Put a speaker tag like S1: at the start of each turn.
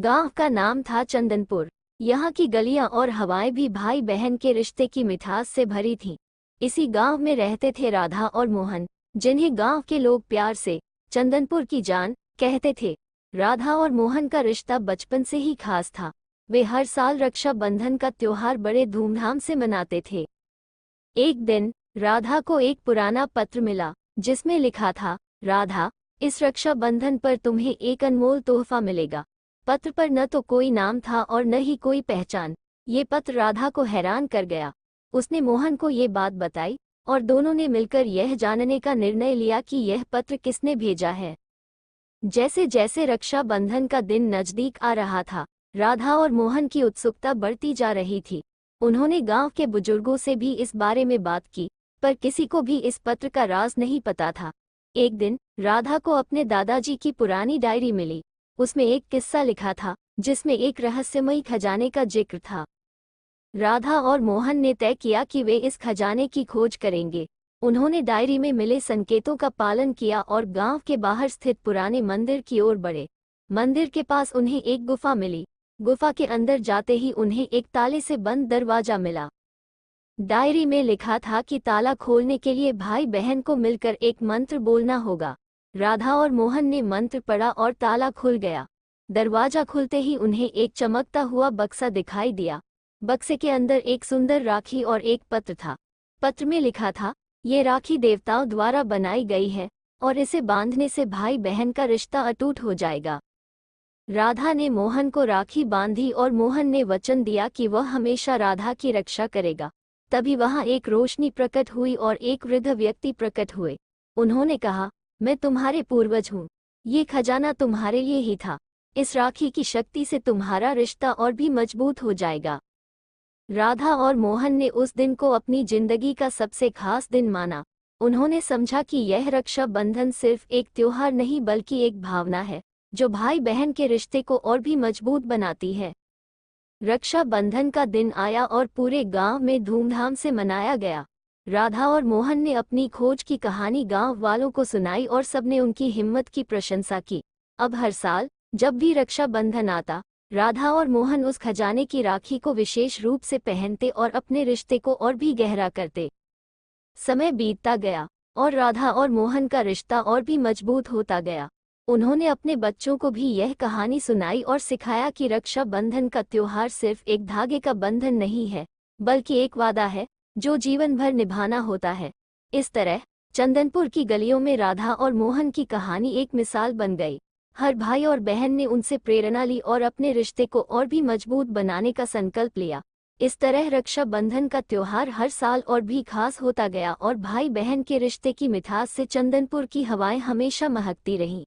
S1: गांव का नाम था चंदनपुर। यहाँ की गलियां और हवाएं भी भाई बहन के रिश्ते की मिठास से भरी थीं। इसी गांव में रहते थे राधा और मोहन, जिन्हें गांव के लोग प्यार से चंदनपुर की जान कहते थे। राधा और मोहन का रिश्ता बचपन से ही खास था। वे हर साल रक्षा बंधन का त्योहार बड़े धूमधाम से मनाते थे। एक दिन राधा को एक पुराना पत्र मिला, जिसमें लिखा था, राधा, इस रक्षा बंधन पर तुम्हें एक अनमोल तोहफा मिलेगा। पत्र पर न तो कोई नाम था और न ही कोई पहचान। ये पत्र राधा को हैरान कर गया। उसने मोहन को ये बात बताई और दोनों ने मिलकर यह जानने का निर्णय लिया कि यह पत्र किसने भेजा है। जैसे जैसे रक्षा बंधन का दिन नजदीक आ रहा था, राधा और मोहन की उत्सुकता बढ़ती जा रही थी। उन्होंने गांव के बुजुर्गों से भी इस बारे में बात की, पर किसी को भी इस पत्र का राज नहीं पता था। एक दिन राधा को अपने दादाजी की पुरानी डायरी मिली। उसमें एक किस्सा लिखा था, जिसमें एक रहस्यमयी खजाने का जिक्र था। राधा और मोहन ने तय किया कि वे इस खजाने की खोज करेंगे। उन्होंने डायरी में मिले संकेतों का पालन किया और गांव के बाहर स्थित पुराने मंदिर की ओर बढ़े। मंदिर के पास उन्हें एक गुफा मिली। गुफा के अंदर जाते ही उन्हें एक ताले से बंद दरवाजा मिला। डायरी में लिखा था कि ताला खोलने के लिए भाई बहन को मिलकर एक मंत्र बोलना होगा। राधा और मोहन ने मंत्र पढ़ा और ताला खुल गया। दरवाजा खुलते ही उन्हें एक चमकता हुआ बक्सा दिखाई दिया। बक्से के अंदर एक सुंदर राखी और एक पत्र था। पत्र में लिखा था, ये राखी देवताओं द्वारा बनाई गई है और इसे बांधने से भाई बहन का रिश्ता अटूट हो जाएगा। राधा ने मोहन को राखी बांधी और मोहन ने वचन दिया कि वह हमेशा राधा की रक्षा करेगा। तभी वहां एक रोशनी प्रकट हुई और एक वृद्ध व्यक्ति प्रकट हुए। उन्होंने कहा, मैं तुम्हारे पूर्वज हूँ। ये खजाना तुम्हारे लिए ही था। इस राखी की शक्ति से तुम्हारा रिश्ता और भी मजबूत हो जाएगा। राधा और मोहन ने उस दिन को अपनी जिंदगी का सबसे खास दिन माना। उन्होंने समझा कि यह रक्षा बंधन सिर्फ एक त्योहार नहीं बल्कि एक भावना है, जो भाई बहन के रिश्ते को और भी मजबूत बनाती है। रक्षा बंधन का दिन आया और पूरे गांव में धूमधाम से मनाया गया। राधा और मोहन ने अपनी खोज की कहानी गांव वालों को सुनाई और सबने उनकी हिम्मत की प्रशंसा की। अब हर साल जब भी रक्षा बंधन आता, राधा और मोहन उस खजाने की राखी को विशेष रूप से पहनते और अपने रिश्ते को और भी गहरा करते। समय बीतता गया और राधा और मोहन का रिश्ता और भी मजबूत होता गया। उन्होंने अपने बच्चों को भी यह कहानी सुनाई और सिखाया कि रक्षा बंधन का त्योहार सिर्फ एक धागे का बंधन नहीं है, बल्कि एक वादा है जो जीवन भर निभाना होता है। इस तरह चंदनपुर की गलियों में राधा और मोहन की कहानी एक मिसाल बन गई। हर भाई और बहन ने उनसे प्रेरणा ली और अपने रिश्ते को और भी मजबूत बनाने का संकल्प लिया। इस तरह रक्षा बंधन का त्योहार हर साल और भी खास होता गया और भाई बहन के रिश्ते की मिठास से चंदनपुर की हवाएं हमेशा महकती रहीं।